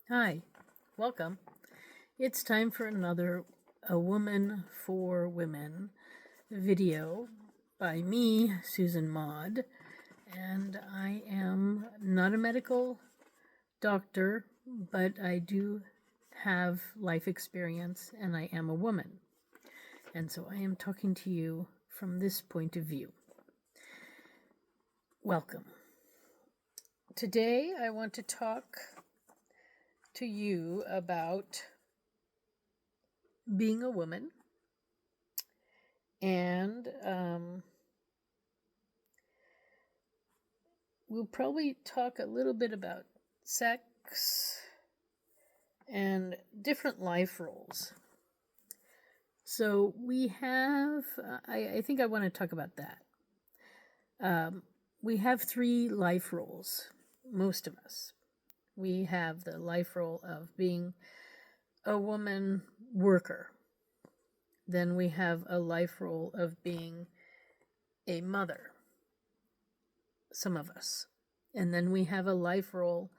Hi, welcome. It's time for another A Woman for Women video by me, Susan Maud, and I am not a medical doctor, but I do have life experience and I am a woman. And so I am talking to you from this point of view. Welcome. Today I want to talk to you about being a woman and we'll probably talk a little bit about sex and different life roles. So we have, I think I want to talk about that. We have 3 life roles, most of us. We have the life role of being a woman worker. Then we have a life role of being a mother, some of us. And then we have a life role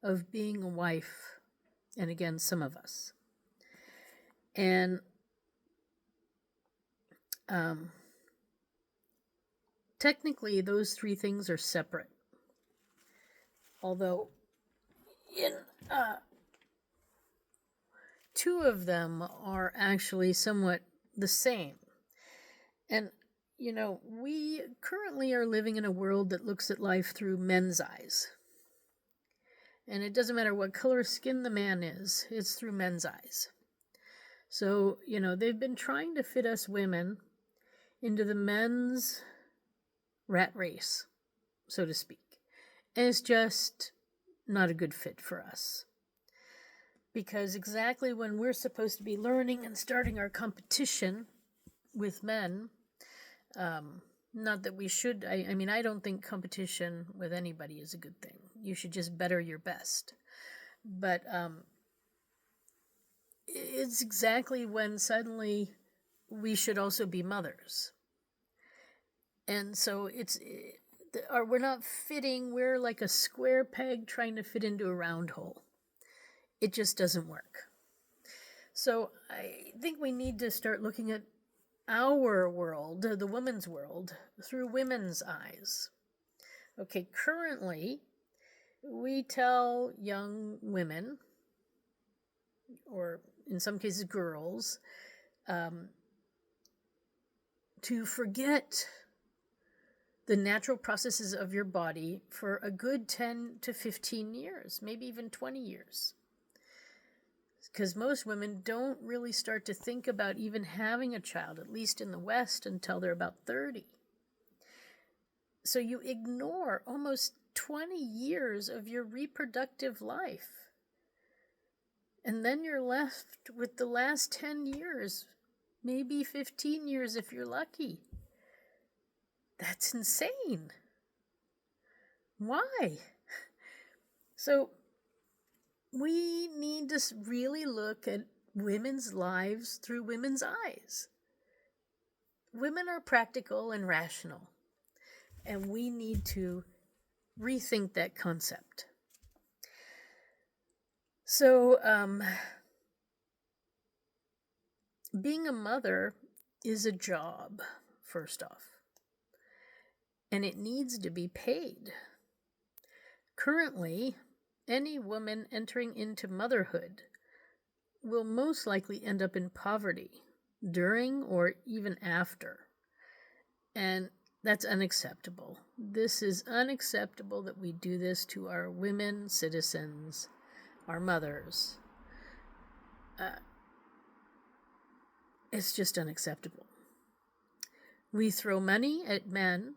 of being a wife, and again, some of us. And technically, those 3 things are separate. Although, in 2 of them are actually somewhat the same. And, we currently are living in a world that looks at life through men's eyes. And it doesn't matter what color skin the man is, it's through men's eyes. So, they've been trying to fit us women into the men's rat race, so to speak. And it's just not a good fit for us. Because exactly when we're supposed to be learning and starting our competition with men, not that we should, I don't think competition with anybody is a good thing. You should just better your best. But it's exactly when suddenly we should also be mothers. And so we're not fitting, we're like a square peg trying to fit into a round hole. It just doesn't work. So I think we need to start looking at our world, the woman's world, through women's eyes. Okay, currently, we tell young women, or in some cases girls, to forget the natural processes of your body for a good 10 to 15 years, maybe even 20 years. Because most women don't really start to think about even having a child, at least in the West, until they're about 30. So you ignore almost 20 years of your reproductive life. And then you're left with the last 10 years, maybe 15 years if you're lucky. That's insane. Why? So we need to really look at women's lives through women's eyes. Women are practical and rational, and we need to rethink that concept. So, being a mother is a job, first off, and it needs to be paid. Currently, any woman entering into motherhood will most likely end up in poverty during or even after. And that's unacceptable. This is unacceptable that we do this to our women citizens, our mothers. It's just unacceptable. We throw money at men.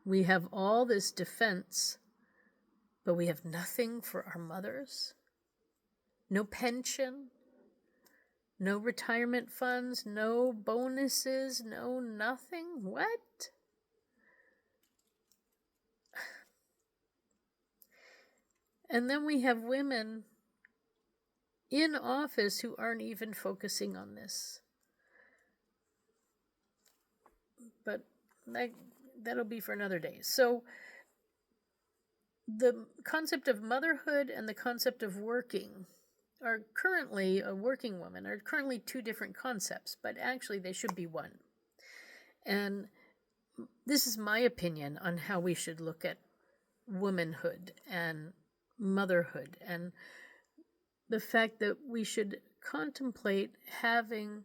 We have all this defense, but we have nothing for our mothers. No pension, no retirement funds, no bonuses, no nothing. What? And then we have women in office who aren't even focusing on this. But that'll be for another day. So The concept of motherhood and the concept of working are currently, a working woman, are currently two different concepts, but actually they should be one. And this is my opinion on how we should look at womanhood and motherhood, and the fact that we should contemplate having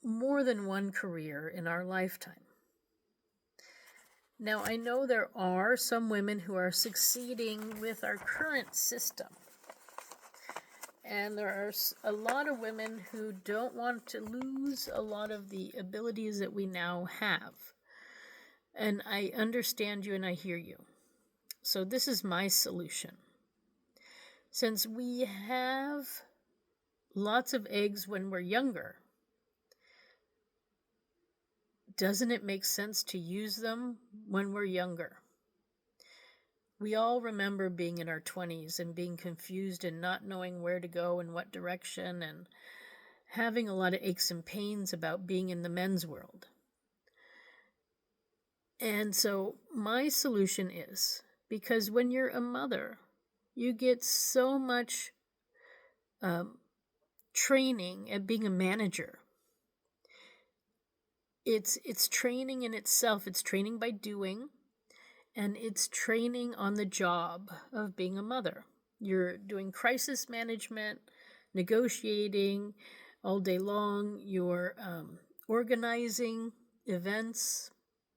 more than one career in our lifetime. Now, I know there are some women who are succeeding with our current system, and there are a lot of women who don't want to lose a lot of the abilities that we now have. And I understand you and I hear you. So this is my solution. Since we have lots of eggs when we're younger, doesn't it make sense to use them when we're younger? We all remember being in our 20s and being confused and not knowing where to go and what direction, and having a lot of aches and pains about being in the men's world. And so my solution is, because when you're a mother, you get so much training at being a manager. It's training in itself. It's training by doing, and it's training on the job of being a mother. You're doing crisis management, negotiating all day long. You're organizing events,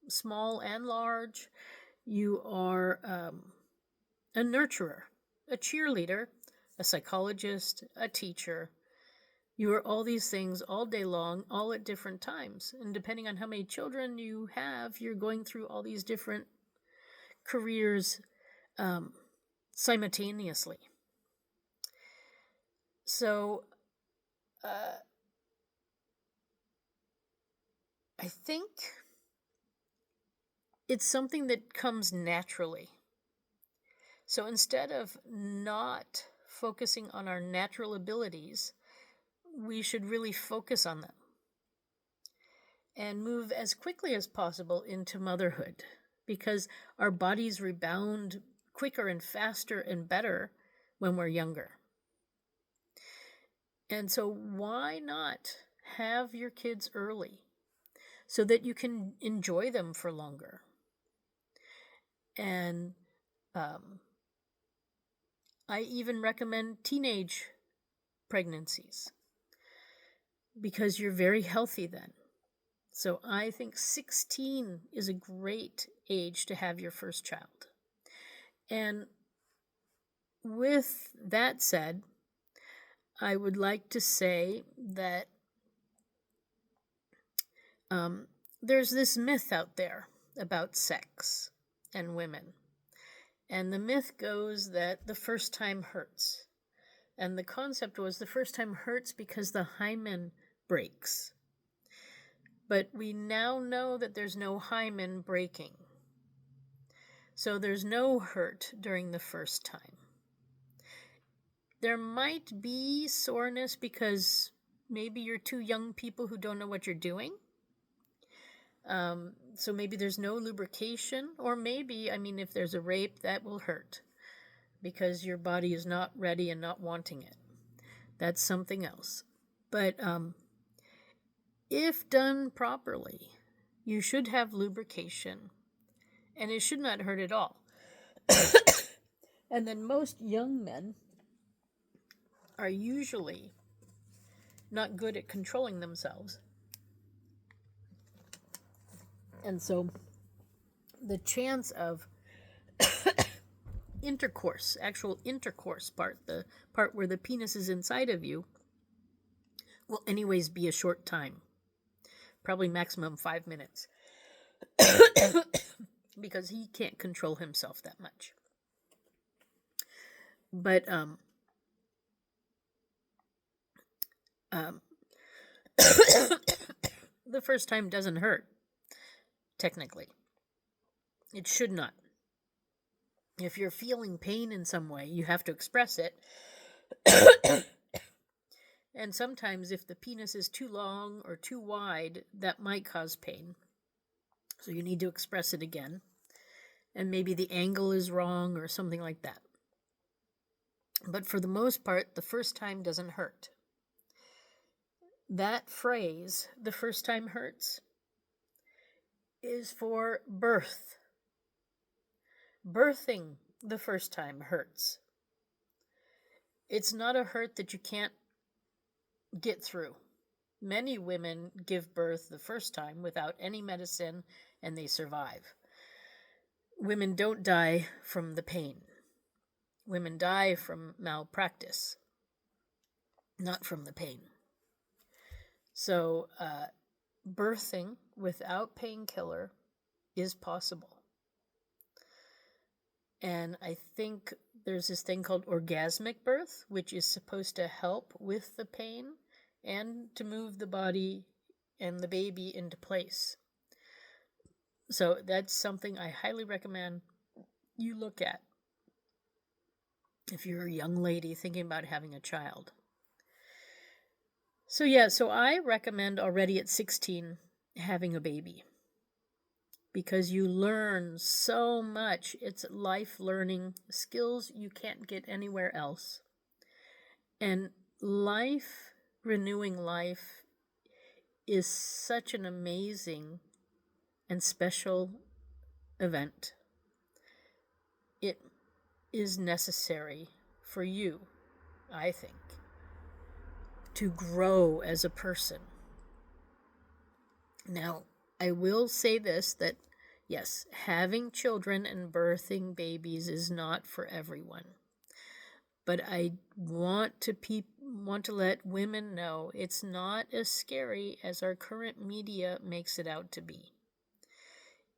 small and large. You are a nurturer, a cheerleader, a psychologist, a teacher. You are all these things all day long, all at different times. And depending on how many children you have, you're going through all these different careers simultaneously. So I think it's something that comes naturally. So instead of not focusing on our natural abilities, we should really focus on them and move as quickly as possible into motherhood, because our bodies rebound quicker and faster and better when we're younger. And so why not have your kids early so that you can enjoy them for longer? And I even recommend teenage pregnancies, because you're very healthy then. So I think 16 is a great age to have your first child. And with that said, I would like to say that there's this myth out there about sex and women. And the myth goes that the first time hurts. And the concept was the first time hurts because the hymen breaks. But we now know that there's no hymen breaking. So there's no hurt during the first time. There might be soreness because maybe you're two young people who don't know what you're doing. So maybe there's no lubrication, or maybe, if there's a rape, that will hurt because your body is not ready and not wanting it. That's something else. But if done properly, you should have lubrication, and it should not hurt at all. And then most young men are usually not good at controlling themselves. And so the chance of intercourse, actual intercourse part, the part where the penis is inside of you, will anyways be a short time. Probably maximum 5 minutes. Because he can't control himself that much. But the first time doesn't hurt, technically. It should not. If you're feeling pain in some way, you have to express it. And sometimes if the penis is too long or too wide, that might cause pain. So you need to express it again. and maybe the angle is wrong or something like that. But for the most part, the first time doesn't hurt. That phrase, the first time hurts, is for birth. Birthing the first time hurts. It's not a hurt that you can't get through. Many women give birth the first time without any medicine, and they survive. Women don't die from the pain. Women die from malpractice, not from the pain. So, birthing without painkiller is possible. And I think there's this thing called orgasmic birth, which is supposed to help with the pain and to move the body and the baby into place. So that's something I highly recommend you look at if you're a young lady thinking about having a child. So I recommend already at 16 having a baby, because you learn so much. It's life learning skills you can't get anywhere else. And renewing life is such an amazing and special event. It is necessary for you, I think, to grow as a person. Now, I will say this, that yes, having children and birthing babies is not for everyone. But I want to let women know it's not as scary as our current media makes it out to be.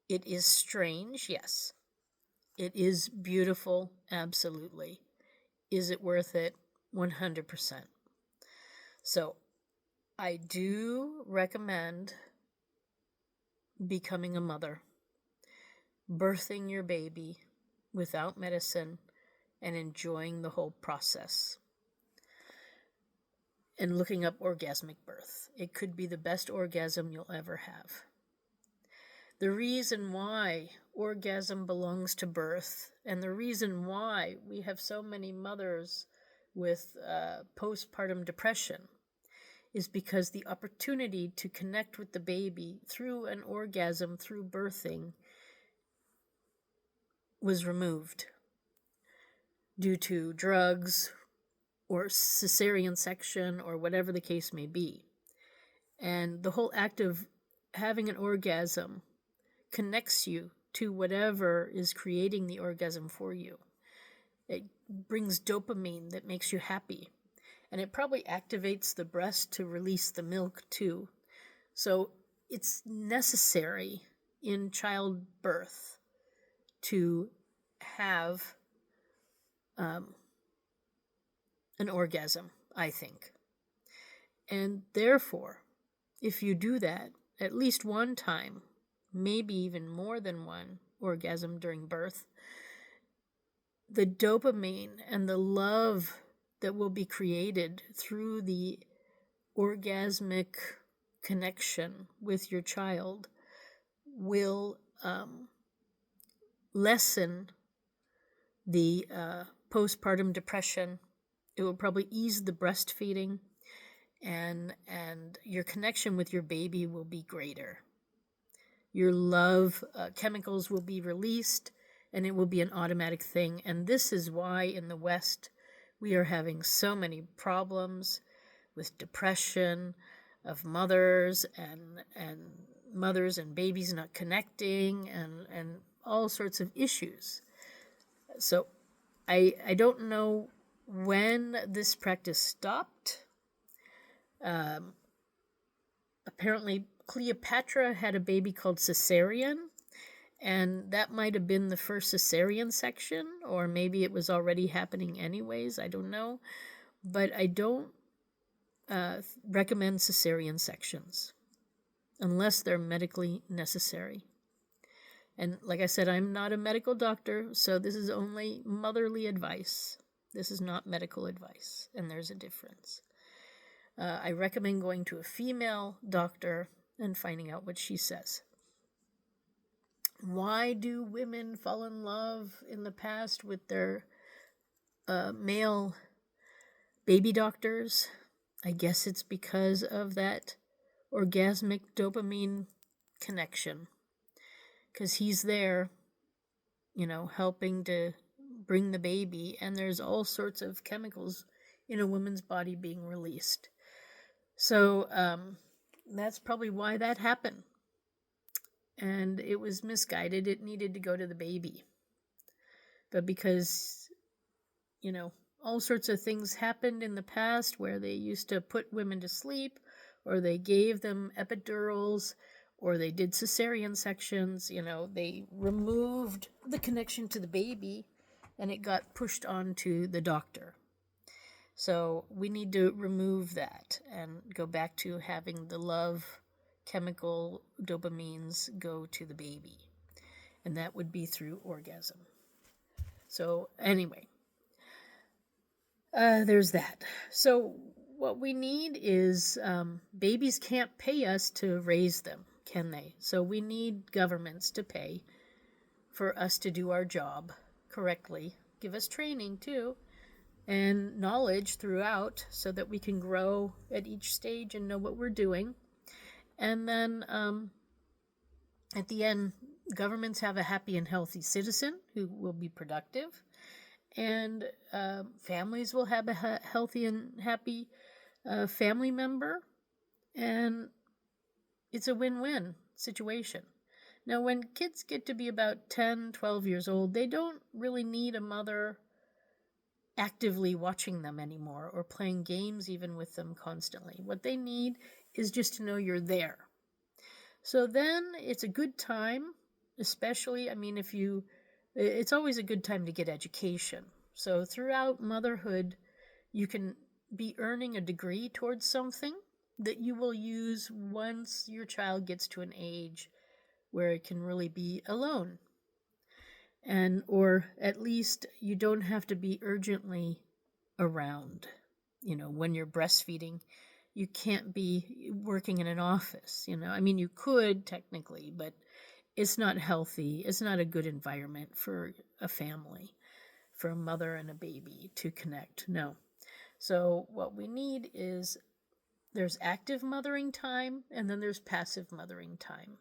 It is strange, yes. It is beautiful, absolutely. Is it worth it? 100%. So, I do recommend becoming a mother, birthing your baby without medicine, and enjoying the whole process. And looking up orgasmic birth. It could be the best orgasm you'll ever have. The reason why orgasm belongs to birth, and the reason why we have so many mothers with postpartum depression, is because the opportunity to connect with the baby through an orgasm, through birthing, was removed due to drugs or cesarean section or whatever the case may be. And the whole act of having an orgasm connects you to whatever is creating the orgasm for you. It brings dopamine that makes you happy. And it probably activates the breast to release the milk too. So it's necessary in childbirth to have an orgasm, I think. And therefore, if you do that at least one time, maybe even more than one orgasm during birth, the dopamine and the love that will be created through the orgasmic connection with your child will lessen the postpartum depression. It will probably ease the breastfeeding, and your connection with your baby will be greater. Your love chemicals will be released, and it will be an automatic thing. And this is why in the West we are having so many problems with depression of mothers and mothers and babies not connecting, and all sorts of issues. So I don't know when this practice stopped. Apparently Cleopatra had a baby called cesarean, and that might have been the first cesarean section, or maybe it was already happening anyways. I don't know. But I don't recommend cesarean sections unless they're medically necessary. And like I said, I'm not a medical doctor, so this is only motherly advice. This is not medical advice, and there's a difference. I recommend going to a female doctor and finding out what she says. Why do women fall in love in the past with their male baby doctors? I guess it's because of that orgasmic dopamine connection. Because he's there, helping to bring the baby, and there's all sorts of chemicals in a woman's body being released. So that's probably why that happened. And it was misguided. It needed to go to the baby. But because, all sorts of things happened in the past where they used to put women to sleep, or they gave them epidurals, or they did cesarean sections, they removed the connection to the baby and it got pushed onto the doctor. So we need to remove that and go back to having the love chemical dopamines go to the baby. And that would be through orgasm. So anyway, there's that. So what we need is babies can't pay us to raise them, can they? So we need governments to pay for us to do our job correctly, give us training too, and knowledge throughout so that we can grow at each stage and know what we're doing. And then at the end, governments have a happy and healthy citizen who will be productive, and families will have a healthy and happy family member, and it's a win-win situation. Now, when kids get to be about 10, 12 years old, they don't really need a mother actively watching them anymore or playing games even with them constantly. What they need is just to know you're there. So then it's a good time, especially, it's always a good time to get education. So throughout motherhood, you can be earning a degree towards something that you will use once your child gets to an age where it can really be alone. Or at least you don't have to be urgently around. When you're breastfeeding, you can't be working in an office. You could technically, but it's not healthy. It's not a good environment for a family, for a mother and a baby to connect. No. So what we need is there's active mothering time, and then there's passive mothering time.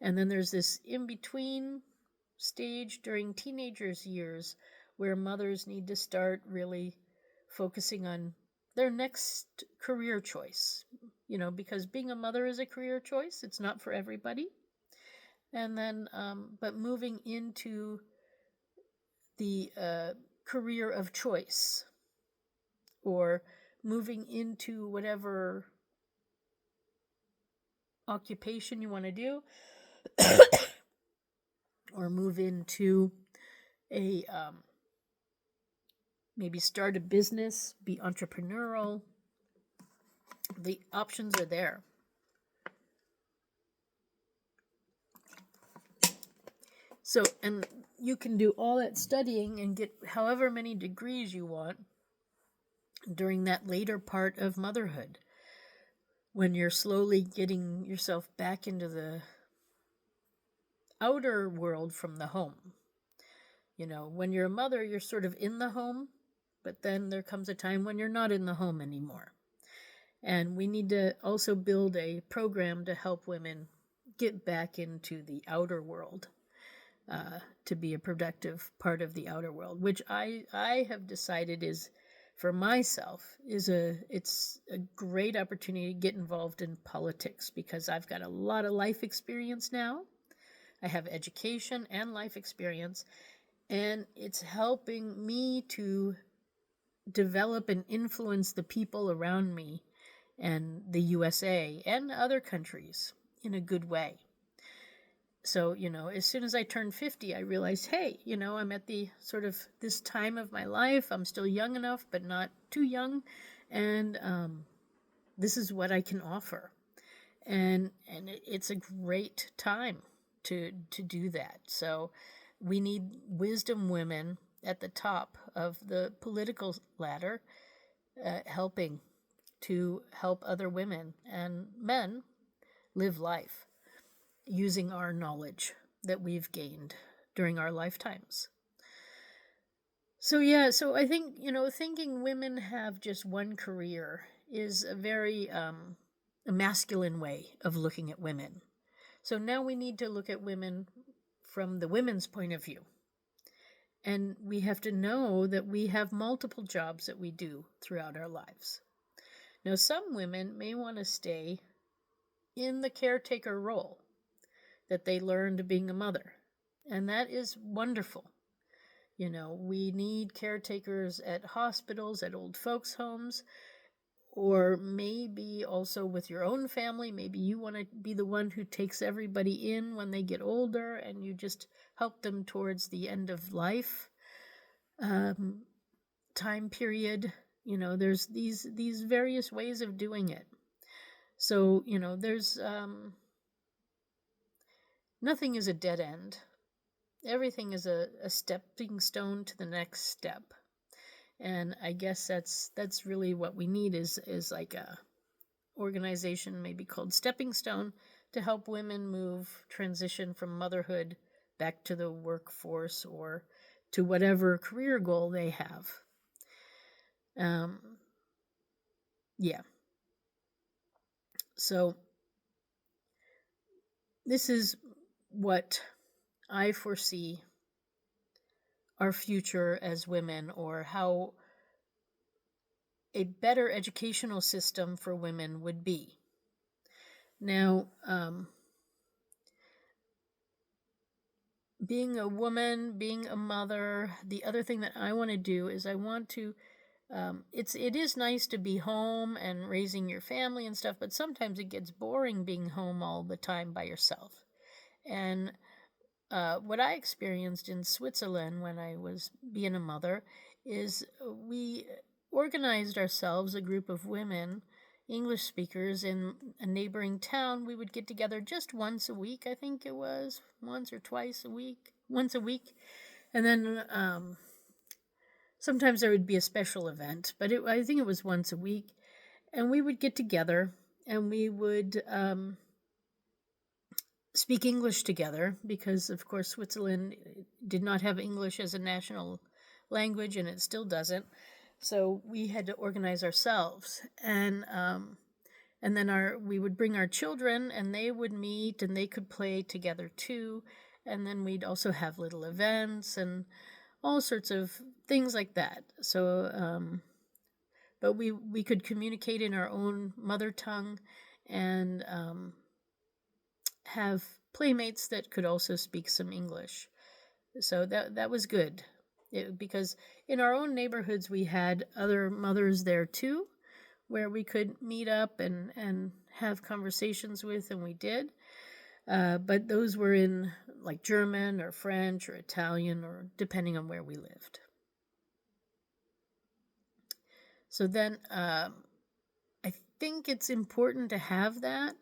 And then there's this in-between stage during teenagers' years where mothers need to start really focusing on their next career choice, because being a mother is a career choice. It's not for everybody. And then, but moving into the career of choice, or moving into whatever occupation you want to do, or move into a maybe start a business, be entrepreneurial. The options are there. So, and you can do all that studying and get however many degrees you want during that later part of motherhood, when you're slowly getting yourself back into the outer world from the home. When you're a mother, you're sort of in the home, but then there comes a time when you're not in the home anymore. And we need to also build a program to help women get back into the outer world, to be a productive part of the outer world, which I have decided is, for myself, it's a great opportunity to get involved in politics, because I've got a lot of life experience now. I have education and life experience, and it's helping me to develop and influence the people around me and the USA and other countries in a good way. So, as soon as I turned 50, I realized, hey, I'm at the sort of this time of my life. I'm still young enough, but not too young. And this is what I can offer. And it's a great time to do that. So we need wisdom women at the top of the political ladder, helping to help other women and men live life using our knowledge that we've gained during our lifetimes. So I think, thinking women have just one career is a very a masculine way of looking at women. So now we need to look at women from the women's point of view. And we have to know that we have multiple jobs that we do throughout our lives. Now, some women may want to stay in the caretaker role that they learned being a mother. And that is wonderful. We need caretakers at hospitals, at old folks' homes, or maybe also with your own family. Maybe you want to be the one who takes everybody in when they get older and you just help them towards the end of life time period. There's these various ways of doing it. So, there's nothing is a dead end. Everything is a stepping stone to the next step. And I guess that's really what we need is like a organization maybe called Stepping Stone to help women transition from motherhood back to the workforce or to whatever career goal they have. Yeah. So this is what I foresee our future as women, or how a better educational system for women would be. Now, being a woman, being a mother, the other thing that I want to do is I want to, it is nice to be home and raising your family and stuff, but sometimes it gets boring being home all the time by yourself. And what I experienced in Switzerland when I was being a mother is we organized ourselves, a group of women, English speakers in a neighboring town. We would get together just once a week, I think it was, once a week. And then sometimes there would be a special event, but I think it was once a week. And we would get together and we would speak English together because, of course, Switzerland did not have English as a national language, and it still doesn't. So we had to organize ourselves, and then we would bring our children, and they would meet, and they could play together too. And then we'd also have little events and all sorts of things like that. So, but we could communicate in our own mother tongue, and have playmates that could also speak some English. So that was good. Because in our own neighborhoods we had other mothers there too, where we could meet up and have conversations with, and we did. But those were in like German or French or Italian, or depending on where we lived. So then I think it's important to have that.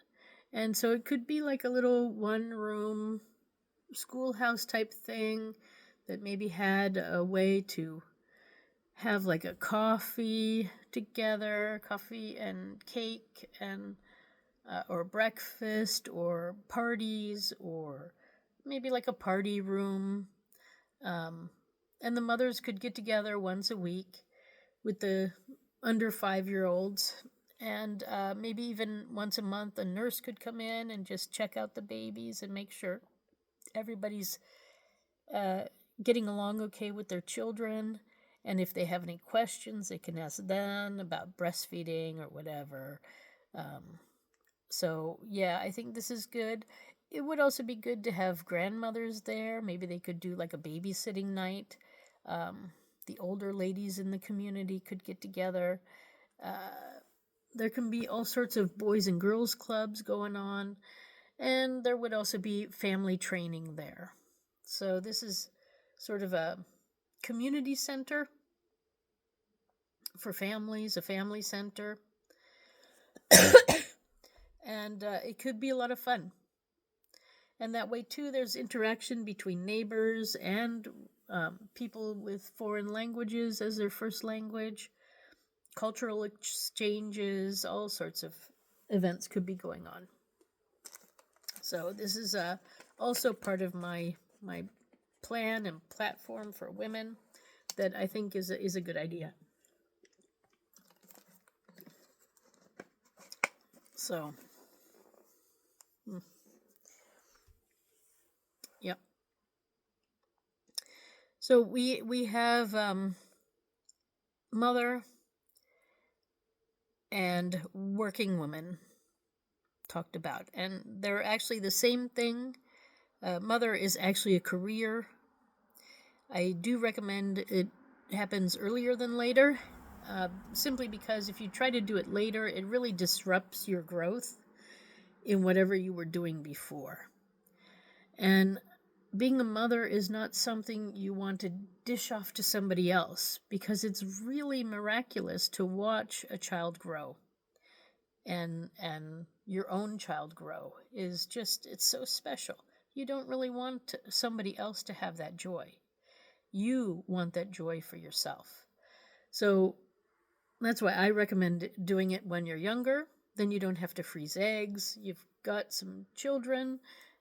And so it could be like a little one-room schoolhouse type thing that maybe had a way to have like a coffee together, coffee and cake, and or breakfast, or parties, or maybe like a party room. And the mothers could get together once a week with the under 5-year-olds. And maybe even once a month, a nurse could come in and just check out the babies and make sure everybody's getting along okay with their children. And if they have any questions, they can ask them about breastfeeding or whatever. So, yeah, I think this is good. It would also be good to have grandmothers there. Maybe they could do like a babysitting night. The older ladies in the community could get together. There can be all sorts of boys and girls clubs going on, and there would also be family training there. So this is sort of a community center for families, a family center. And it could be a lot of fun. And that way, too, there's interaction between neighbors and people with foreign languages as their first language. Cultural exchanges, all sorts of events could be going on. So this is also part of my plan and platform for women that I think is a good idea. So, yeah. So we have mother and working women talked about, and they're actually the same thing. Mother is actually a career. I do recommend it happens earlier than later, simply because if you try to do it later, it really disrupts your growth in whatever you were doing before. And being a mother is not something you want to dish off to somebody else, because it's really miraculous to watch a child grow. And your own child grow is just, it's so special. You don't really want somebody else to have that joy. You want that joy for yourself. So that's why I recommend doing it when you're younger. Then you don't have to freeze eggs. You've got some children,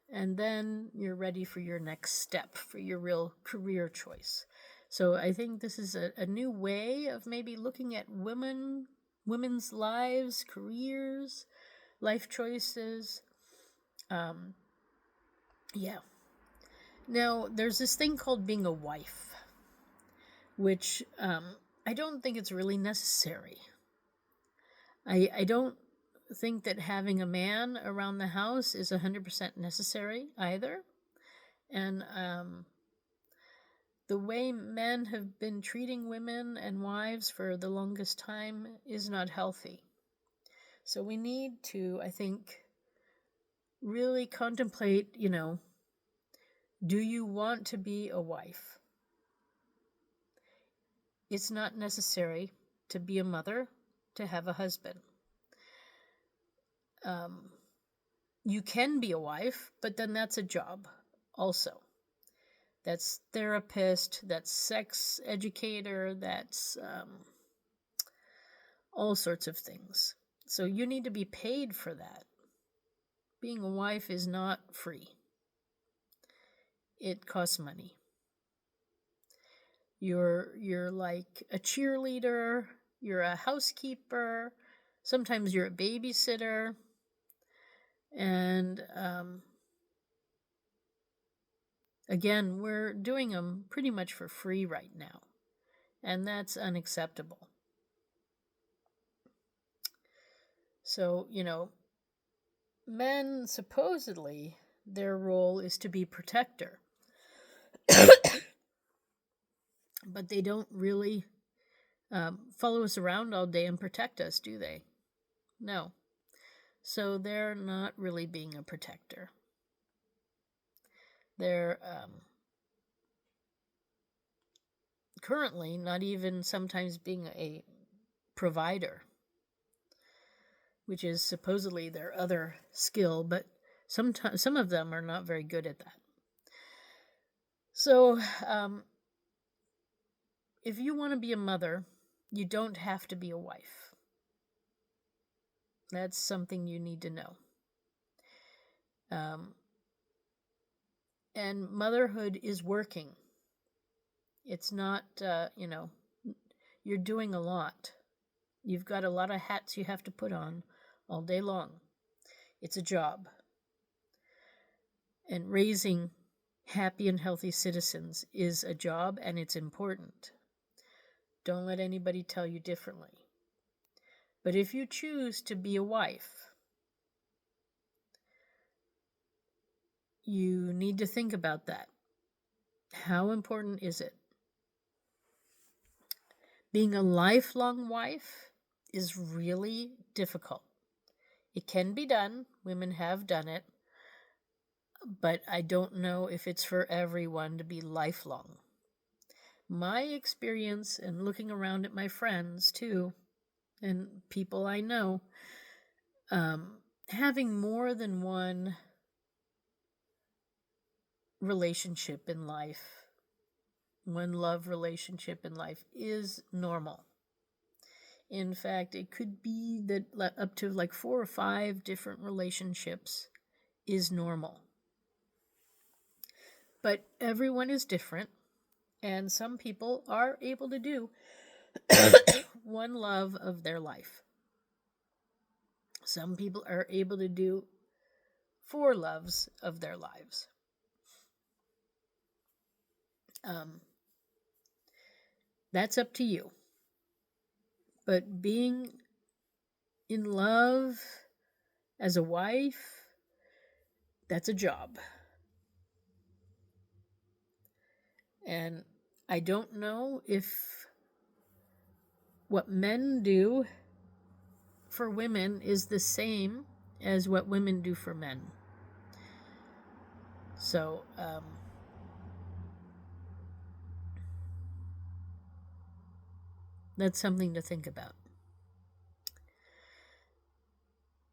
and then you're ready for your next step, for your real career choice. So I think this is a new way of maybe looking at women's lives, careers, life choices. Yeah. Now, there's this thing called being a wife, which I don't think it's really necessary. I don't think that having a man around the house is 100% necessary either. And the way men have been treating women and wives for the longest time is not healthy. So we need to, I think, really contemplate, do you want to be a wife? It's not necessary to be a mother to have a husband. You can be a wife, but then that's a job also. That's therapist, that's sex educator, that's all sorts of things. So you need to be paid for that. Being a wife is not free. It costs money. You're like a cheerleader, you're a housekeeper, sometimes you're a babysitter, and again, we're doing them pretty much for free right now, and that's unacceptable. So, men, supposedly, their role is to be protector. But they don't really follow us around all day and protect us, do they? No. So they're not really being a protector. They're currently not even sometimes being a provider, which is supposedly their other skill, but sometimes some of them are not very good at that. So if you want to be a mother, you don't have to be a wife. That's something you need to know. And motherhood is working. It's not, you're doing a lot. You've got a lot of hats you have to put on all day long. It's a job. And raising happy and healthy citizens is a job, and it's important. Don't let anybody tell you differently. But if you choose to be a wife, you need to think about that. How important is it? Being a lifelong wife is really difficult. It can be done. Women have done it. But I don't know if it's for everyone to be lifelong. My experience, and looking around at my friends too, and people I know, having more than one relationship in life, one love relationship in life, is normal. In fact, it could be that up to like 4 or 5 different relationships is normal. But everyone is different, and some people are able to do one love of their life. Some people are able to do 4 loves of their lives. That's up to you. But being in love as a wife, that's a job. And I don't know if what men do for women is the same as what women do for men. So, that's something to think about.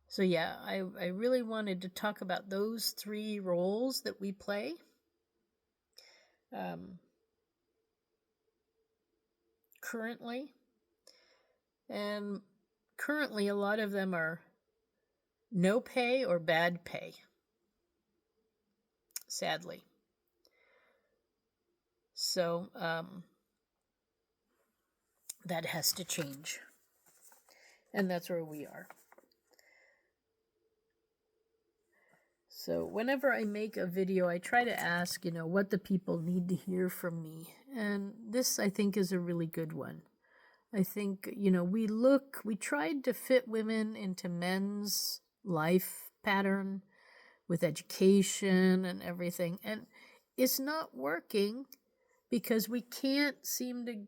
So yeah, I really wanted to talk about those 3 roles that we play. Currently. And currently a lot of them are no pay or bad pay, sadly. So that has to change. And that's where we are. So whenever I make a video, I try to ask, what the people need to hear from me. And this, I think, is a really good one. I think, we tried to fit women into men's life pattern with education and everything. And it's not working because we can't seem to...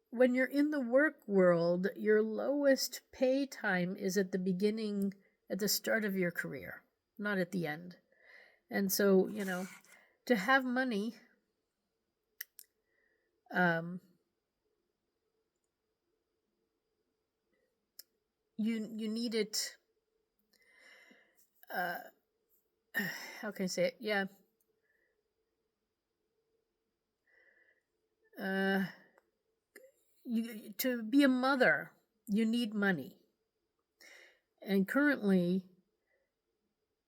When you're in the work world, your lowest pay time is at the start of your career, not at the end. And so, to have money, you need it. How can I say it? Yeah. To be a mother, you need money. And currently,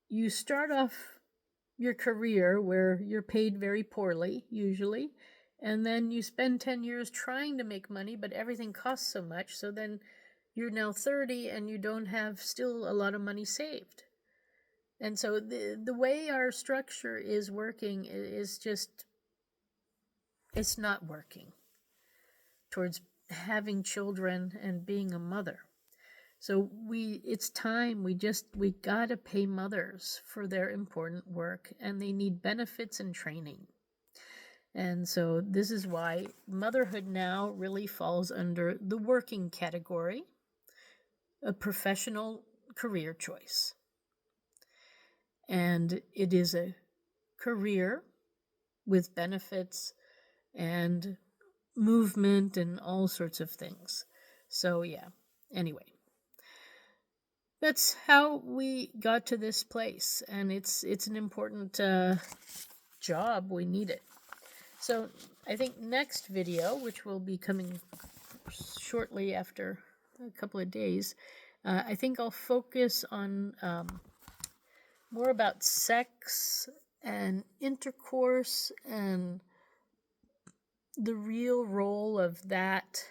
you start off your career where you're paid very poorly, usually, and then you spend 10 years trying to make money, but everything costs so much, so then you're now 30 and you don't have still a lot of money saved. And so the way our structure is working is just, it's not working towards having children and being a mother. So it's time, we gotta pay mothers for their important work, and they need benefits and training. And so this is why motherhood now really falls under the working category, a professional career choice. And it is a career with benefits and movement and all sorts of things. So yeah, anyway. That's how we got to this place, and it's an important job. We need it. So I think next video, which will be coming shortly after a couple of days, I think I'll focus on more about sex and intercourse and the real role of that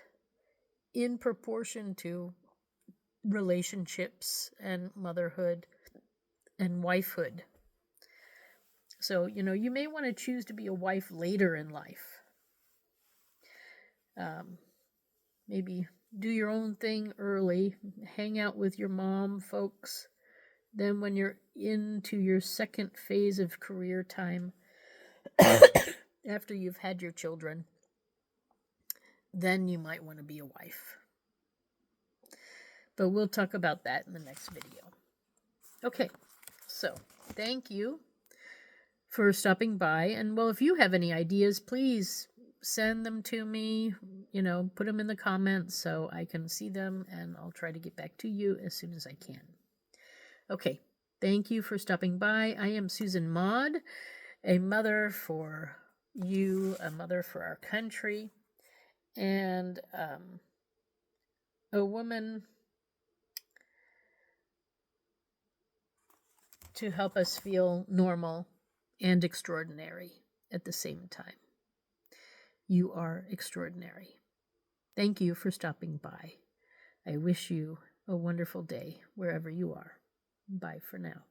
in proportion to relationships and motherhood and wifehood. So, you may want to choose to be a wife later in life. Maybe do your own thing early, hang out with your mom folks. Then when you're into your second phase of career time, after you've had your children, then you might want to be a wife. But we'll talk about that in the next video. Okay, so thank you for stopping by. And well, if you have any ideas, please send them to me, put them in the comments so I can see them, and I'll try to get back to you as soon as I can. Okay, thank you for stopping by. I am Susan Maud, a mother for you, a mother for our country, and a woman to help us feel normal and extraordinary at the same time. You are extraordinary. Thank you for stopping by. I wish you a wonderful day wherever you are. Bye for now.